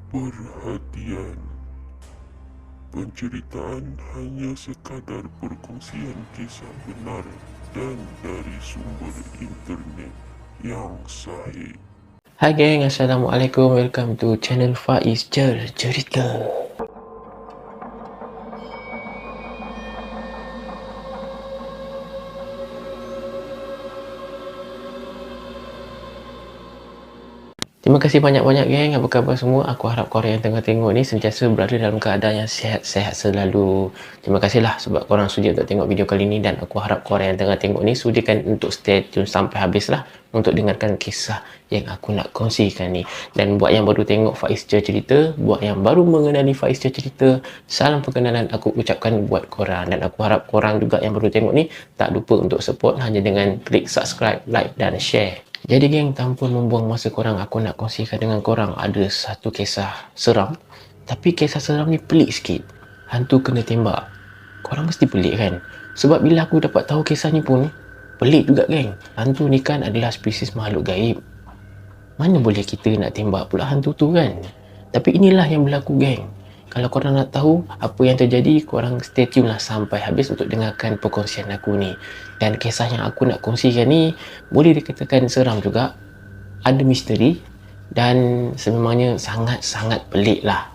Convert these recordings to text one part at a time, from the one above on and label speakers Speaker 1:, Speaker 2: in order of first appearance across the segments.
Speaker 1: Perhatian, penceritaan hanya sekadar perkongsian kisah benar dan dari sumber internet yang sahih.
Speaker 2: Hai geng, Assalamualaikum. Welcome to channel Faiz Cerita. Terima kasih banyak-banyak geng. Apa khabar semua? Aku harap korang yang tengah tengok ni sentiasa berada dalam keadaan yang sihat-sihat selalu. Terima kasihlah sebab korang sudi untuk tengok video kali ni, dan aku harap korang yang tengah tengok ni sudikan untuk stay tune sampai habis lah untuk dengarkan kisah yang aku nak kongsikan ni. Dan buat yang baru tengok Faiz Cerita, buat yang baru mengenali Faiz Cerita, salam perkenalan aku ucapkan buat korang. Dan aku harap korang juga yang baru tengok ni tak lupa untuk support hanya dengan klik subscribe, like dan share. Jadi geng, tanpa membuang masa korang, aku nak kongsikan dengan korang ada satu kisah seram. Tapi kisah seram ni pelik sikit. Hantu kena tembak. Korang mesti pelik kan? Sebab bila aku dapat tahu kisah ni pun pelik juga geng. Hantu ni kan adalah spesies makhluk gaib. Mana boleh kita nak tembak pula hantu tu kan? Tapi inilah yang berlaku geng. Kalau korang nak tahu apa yang terjadi, korang stay tune lah sampai habis untuk dengarkan perkongsian aku ni. Dan kisah yang aku nak kongsikan ni boleh dikatakan seram juga, ada misteri, dan sememangnya sangat-sangat pelik lah.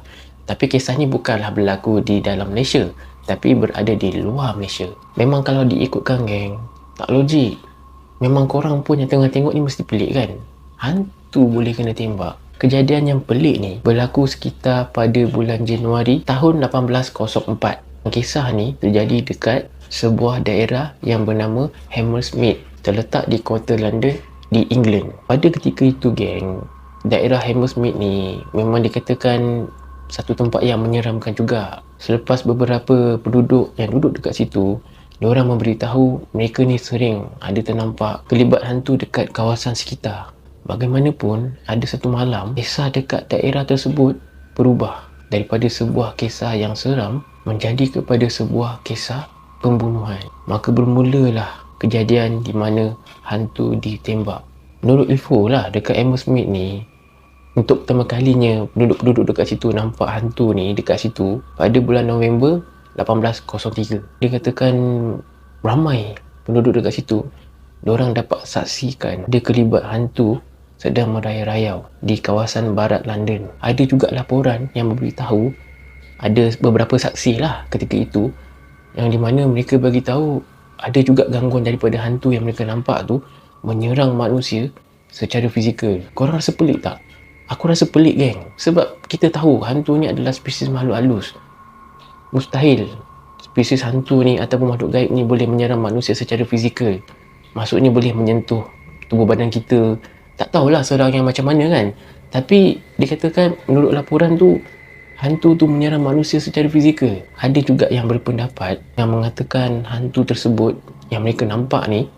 Speaker 2: Tapi kisah ni bukanlah berlaku di dalam Malaysia, tapi berada di luar Malaysia. Memang kalau diikutkan geng, tak logik. Memang korang pun yang tengah tengok ni mesti pelik kan? Hantu boleh kena tembak. Kejadian yang pelik ni berlaku sekitar pada bulan Januari tahun 1804. Kisah ni terjadi dekat sebuah daerah yang bernama Hammersmith, terletak di kota London di England. Pada ketika itu geng, daerah Hammersmith ni memang dikatakan satu tempat yang menyeramkan juga. Selepas beberapa penduduk yang duduk dekat situ, diorang memberitahu mereka ni sering ada ternampak kelibat hantu dekat kawasan sekitar. Bagaimanapun, ada satu malam, kisah dekat daerah tersebut berubah daripada sebuah kisah yang seram menjadi kepada sebuah kisah pembunuhan. Maka bermulalah kejadian di mana hantu ditembak. Menurut info lah, dekat Hammersmith ni, untuk pertama kalinya penduduk-penduduk dekat situ nampak hantu ni dekat situ pada bulan November 1803. Dia katakan ramai penduduk dekat situ, diorang dapat saksikan ada kelibat hantu sedang merayau-rayau di kawasan barat London. Ada juga laporan yang memberitahu, ada beberapa saksi lah ketika itu, yang di mana mereka bagi tahu ada juga gangguan daripada hantu yang mereka nampak tu menyerang manusia secara fizikal. Korang rasa pelik tak? Aku rasa pelik geng, sebab kita tahu hantu ni adalah spesies makhluk halus. Mustahil spesies hantu ni ataupun makhluk gaib ni boleh menyerang manusia secara fizikal. Maksudnya boleh menyentuh tubuh badan kita. Tak tahulah serang yang macam mana kan. Tapi dikatakan menurut laporan tu, hantu tu menyerang manusia secara fizikal. Ada juga yang berpendapat yang mengatakan hantu tersebut yang mereka nampak ni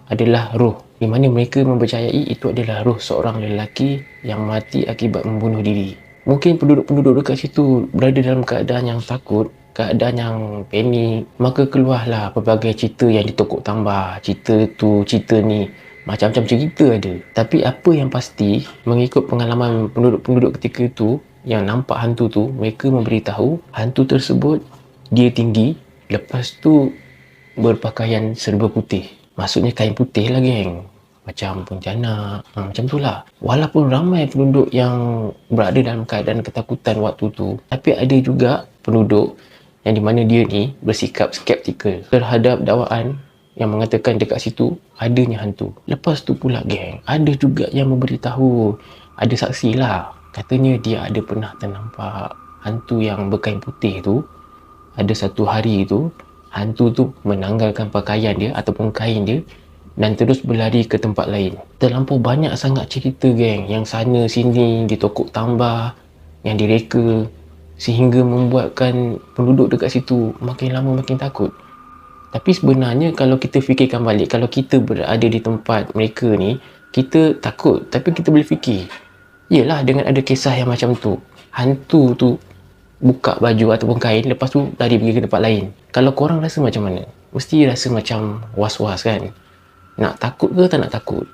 Speaker 2: adalah roh, di mana mereka mempercayai itu adalah roh seorang lelaki yang mati akibat membunuh diri. Mungkin penduduk-penduduk dekat situ berada dalam keadaan yang takut, keadaan yang panik, maka keluarlah pelbagai cerita yang ditokok tambah. Cerita tu, cerita ni, macam-macam cerita ada. Tapi apa yang pasti, mengikut pengalaman penduduk-penduduk ketika itu yang nampak hantu tu, mereka memberitahu hantu tersebut dia tinggi, lepas tu berpakaian serba putih. Maksudnya kain putih lah geng, macam pontianak, macam tu lah. Walaupun ramai penduduk yang berada dalam keadaan ketakutan waktu tu, tapi ada juga penduduk yang di mana dia ni bersikap skeptikal terhadap dakwaan yang mengatakan dekat situ adanya hantu. Lepas tu pula geng, ada juga yang memberitahu, ada saksi lah, katanya dia ada pernah ternampak hantu yang berkain putih tu. Ada satu hari tu, hantu tu menanggalkan pakaian dia ataupun kain dia dan terus berlari ke tempat lain. Terlampau banyak sangat cerita geng, yang sana sini ditokok tambah, yang direka, sehingga membuatkan penduduk dekat situ makin lama makin takut. Tapi sebenarnya kalau kita fikirkan balik, kalau kita berada di tempat mereka ni, kita takut, tapi kita boleh fikir, yelah, dengan ada kisah yang macam tu, hantu tu buka baju ataupun kain, lepas tu lari pergi ke tempat lain. Kalau korang rasa macam mana? Mesti rasa macam was-was kan? Nak takut ke tak nak takut?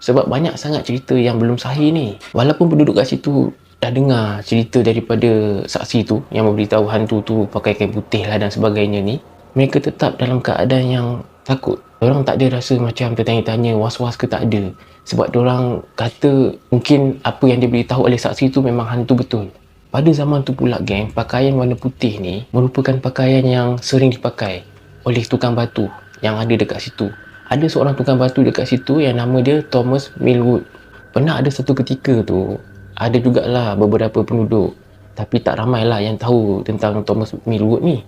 Speaker 2: Sebab banyak sangat cerita yang belum sahih ni. Walaupun penduduk kat situ dah dengar cerita daripada saksi tu yang memberitahu hantu tu pakai kain putih lah dan sebagainya ni, mereka tetap dalam keadaan yang takut. Diorang tak ada rasa macam tertanya-tanya, was-was ke, tak ada. Sebab diorang kata mungkin apa yang diberitahu oleh saksi tu memang hantu betul. Pada zaman tu pula geng, pakaian warna putih ni merupakan pakaian yang sering dipakai oleh tukang batu yang ada dekat situ. Ada seorang tukang batu dekat situ yang nama dia Thomas Millwood. Pernah ada satu ketika tu, ada jugalah beberapa penduduk, tapi tak ramai lah yang tahu tentang Thomas Millwood ni.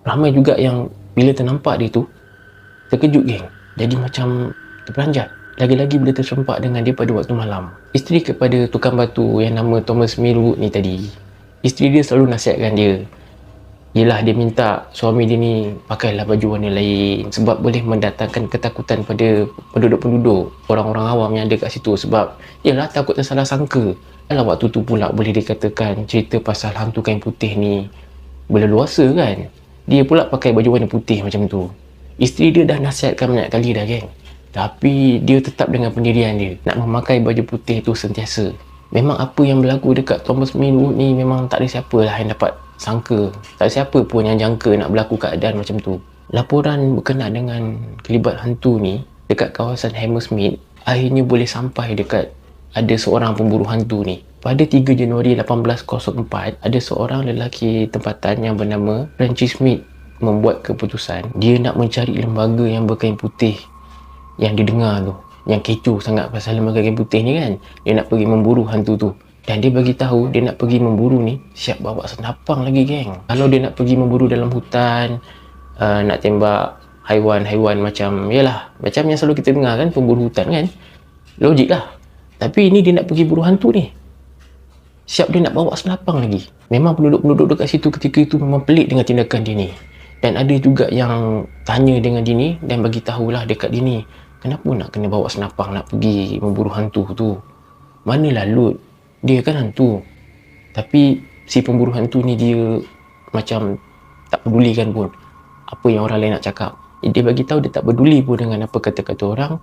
Speaker 2: Ramai juga yang bila ternampak dia tu terkejut geng, jadi macam terperanjat. Lagi-lagi bila terserempak dengan dia pada waktu malam. Isteri kepada tukang batu yang nama Thomas Millwood ni tadi, isteri dia selalu nasihatkan dia, yelah dia minta suami dia ni pakailah baju warna lain sebab boleh mendatangkan ketakutan pada penduduk-penduduk, orang-orang awam yang ada kat situ. Sebab yelah takut tersalah sangka. Dalam waktu tu pula boleh dikatakan cerita pasal hantu kain putih ni berleluasa kan. Dia pula pakai baju warna putih macam tu. Isteri dia dah nasihatkan banyak kali dah geng, tapi dia tetap dengan pendirian dia nak memakai baju putih tu sentiasa. Memang apa yang berlaku dekat Thomas Millwood ni memang tak ada siapa lah yang dapat sangka. Tak ada siapa pun yang jangka nak berlaku keadaan macam tu. Laporan berkenaan dengan kelibat hantu ni dekat kawasan Hammersmith akhirnya boleh sampai dekat ada seorang pemburu hantu ni. Pada 3 Januari 1804, ada seorang lelaki tempatan yang bernama Francis Smith membuat keputusan dia nak mencari lembaga yang berkain putih yang didengar tu, yang kecoh sangat pasal lembaga kain putih ni kan. Dia nak pergi memburu hantu tu, dan dia bagi tahu dia nak pergi memburu ni siap bawa senapang lagi geng. Kalau dia nak pergi memburu dalam hutan, nak tembak haiwan-haiwan macam, yalah, macam yang selalu kita dengar kan, pemburu hutan kan, logik lah. Tapi ini dia nak pergi buru hantu ni, siap dia nak bawa senapang lagi. Memang penduduk-penduduk dekat situ ketika itu memang pelik dengan tindakan dia ni. Dan ada juga yang tanya dengan dia ni dan bagi tahulah dekat dia ni, kenapa nak kena bawa senapang nak pergi memburu hantu tu? Manalah Lut, dia kan hantu. Tapi si pemburu hantu ni dia macam tak pedulikan pun apa yang orang lain nak cakap. Dia bagi tahu dia tak peduli pun dengan apa kata-kata orang.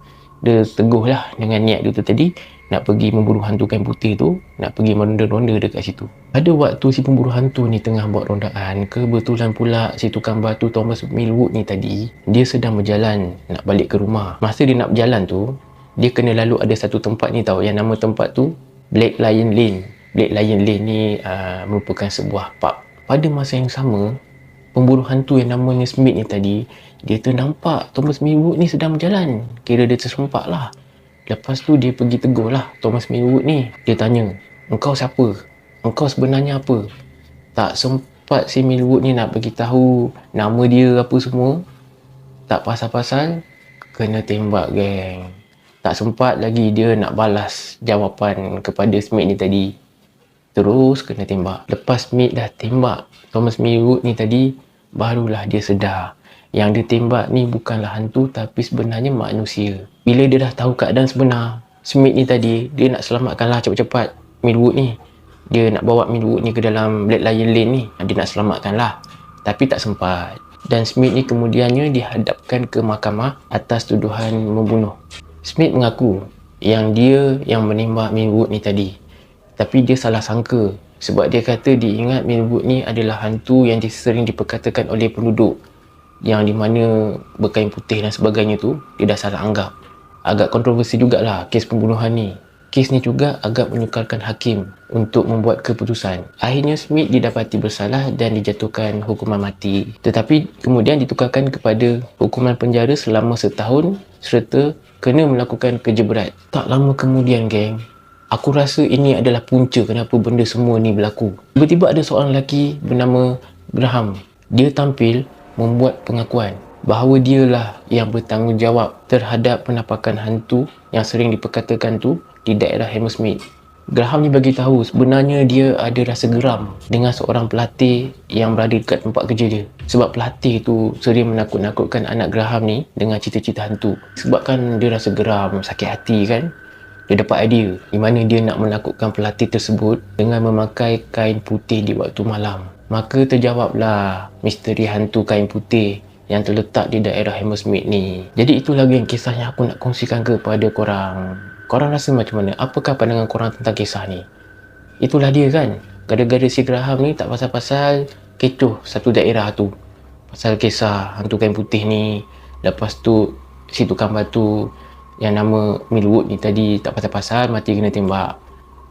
Speaker 2: Dia teguh lah dengan niat dia tu tadi, nak pergi memburu hantu kain putih tu, nak pergi meronda-ronda dekat situ. Pada waktu si pemburu hantu ni tengah buat rondaan, kebetulan pula si tukang batu Thomas Millwood ni tadi, dia sedang berjalan nak balik ke rumah. Masa dia nak berjalan tu, dia kena lalu ada satu tempat ni tau, yang nama tempat tu Black Lion Lane. Black Lion Lane ni merupakan sebuah pub. Pada masa yang sama, pemburu hantu yang namanya Smith ni tadi, dia ternampak Thomas Millwood ni sedang berjalan. Kira dia terserempak lah. Lepas tu dia pergi tegur lah Thomas Millwood ni. Dia tanya, engkau siapa? Engkau sebenarnya apa? Tak sempat si Millwood ni nak bagi tahu nama dia apa semua. Tak pasal-pasal kena tembak geng. Tak sempat lagi dia nak balas jawapan kepada Smith ni tadi, terus kena tembak. Lepas Smith dah tembak Thomas Millwood ni tadi, barulah dia sedar yang dia tembak ni bukanlah hantu tapi sebenarnya manusia. Bila dia dah tahu keadaan sebenar, Smith ni tadi dia nak selamatkanlah cepat-cepat Millwood ni. Dia nak bawa Millwood ni ke dalam Black Lion Lane ni, dia nak selamatkanlah, tapi tak sempat. Dan Smith ni kemudiannya dihadapkan ke mahkamah atas tuduhan membunuh. Smith mengaku yang dia yang menembak Millwood ni tadi, tapi dia salah sangka sebab dia kata dia ingat Millwood ni adalah hantu yang sering diperkatakan oleh penduduk, yang di mana berkain putih dan sebagainya tu. Dia dah salah anggap. Agak kontroversi jugalah kes pembunuhan ni. Kes ni juga agak menyukarkan hakim untuk membuat keputusan. Akhirnya Smith didapati bersalah dan dijatuhkan hukuman mati, tetapi kemudian ditukarkan kepada hukuman penjara selama 1 tahun serta kena melakukan kerja berat. Tak lama kemudian geng, aku rasa ini adalah punca kenapa benda semua ni berlaku. Tiba-tiba ada seorang lelaki bernama Graham. Dia tampil membuat pengakuan bahawa dialah yang bertanggungjawab terhadap penampakan hantu yang sering diperkatakan tu di daerah Hammersmith. Graham ni bagi tahu sebenarnya dia ada rasa geram dengan seorang pelatih yang berada dekat tempat kerja dia. Sebab pelatih tu sering menakut-nakutkan anak Graham ni dengan cerita-cerita hantu. Sebabkan dia rasa geram, sakit hati kan. Dia dapat idea di mana dia nak menakutkan pelatih tersebut dengan memakai kain putih di waktu malam. Maka terjawablah misteri hantu kain putih yang terletak di daerah Hammersmith ni. Jadi itu lagi yang kisah yang aku nak kongsikan kepada korang. Korang rasa macam mana? Apakah pandangan korang tentang kisah ni? Itulah dia kan. Gara-gara si Graham ni tak pasal-pasal kecoh satu daerah tu. Pasal kisah hantu kain putih ni. Lepas tu si tukang batu yang nama Millwood ni tadi tak pasal-pasal mati kena tembak.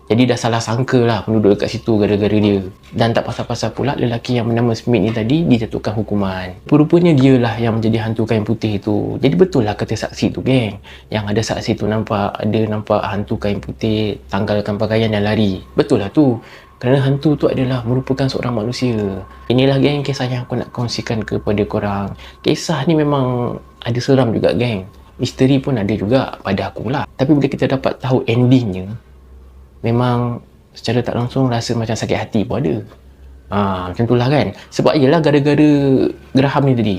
Speaker 2: Jadi dah salah sangka lah penduduk dekat situ gara-gara dia. Dan tak pasal-pasal pula lelaki yang bernama Smith ni tadi dijatuhkan hukuman. Rupanya dia lah yang menjadi hantu kain putih tu. Jadi betul lah kata saksi tu geng. Yang ada saksi tu nampak hantu kain putih tanggalkan pakaian dan lari. Betul lah tu. Kerana hantu tu adalah merupakan seorang manusia. Inilah geng kisah yang aku nak kongsikan kepada korang. Kisah ni memang ada seram juga geng. Misteri pun ada juga pada aku lah. Tapi bila kita dapat tahu endingnya, memang secara tak langsung rasa macam sakit hati pun ada. Macam itulah kan. Sebab yelah gara-gara Graham ni tadi.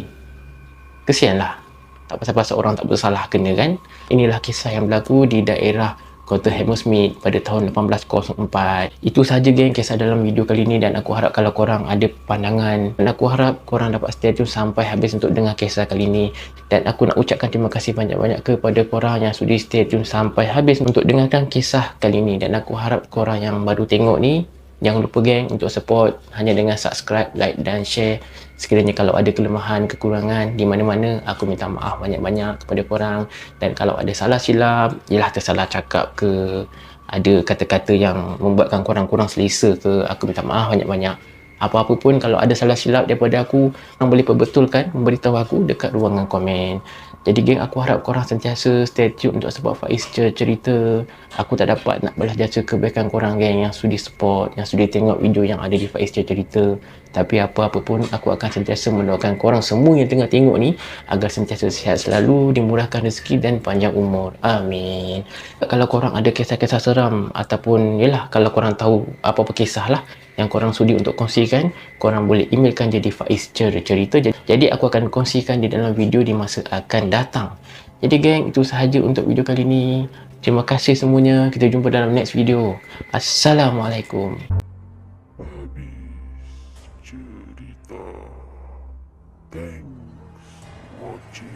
Speaker 2: Kesian lah. Tak pasal-pasal orang tak bersalah kena kan. Inilah kisah yang berlaku di daerah Kota Hammersmith pada tahun 1804. Itu sahaja geng kisah dalam video kali ni, dan aku harap kalau korang ada pandangan, dan aku harap korang dapat stay tune sampai habis untuk dengar kisah kali ni. Dan aku nak ucapkan terima kasih banyak-banyak kepada korang yang sudi stay tune sampai habis untuk dengarkan kisah kali ni. Dan aku harap korang yang baru tengok ni, jangan lupa geng untuk support hanya dengan subscribe, like dan share. Sekiranya kalau ada kelemahan, kekurangan di mana-mana, aku minta maaf banyak-banyak kepada korang. Dan kalau ada salah silap, ialah tersalah cakap ke, ada kata-kata yang membuatkan korang kurang selesa ke, aku minta maaf banyak-banyak. Apa-apa pun kalau ada salah silap daripada aku, korang boleh perbetulkan, memberitahu aku dekat ruangan komen. Jadi geng, aku harap korang sentiasa stay tune untuk support Faiz cerita. Aku tak dapat nak balas jasa kebaikan korang geng yang sudi support, yang sudi tengok video yang ada di Faiz cerita. Tapi apa-apa pun aku akan sentiasa mendoakan korang semua yang tengah tengok ni agar sentiasa sihat selalu, dimurahkan rezeki dan panjang umur. Amin. Kalau korang ada kisah-kisah seram ataupun yalah kalau korang tahu apa-apa kisah lah yang korang sudi untuk kongsikan, korang boleh emailkan jadi Faiz cerita. Jadi aku akan kongsikan di dalam video di masa akan datang. Jadi geng, itu sahaja untuk video kali ni. Terima kasih semuanya. Kita jumpa dalam next video. Assalamualaikum.
Speaker 1: Habis cerita. Thanks watching.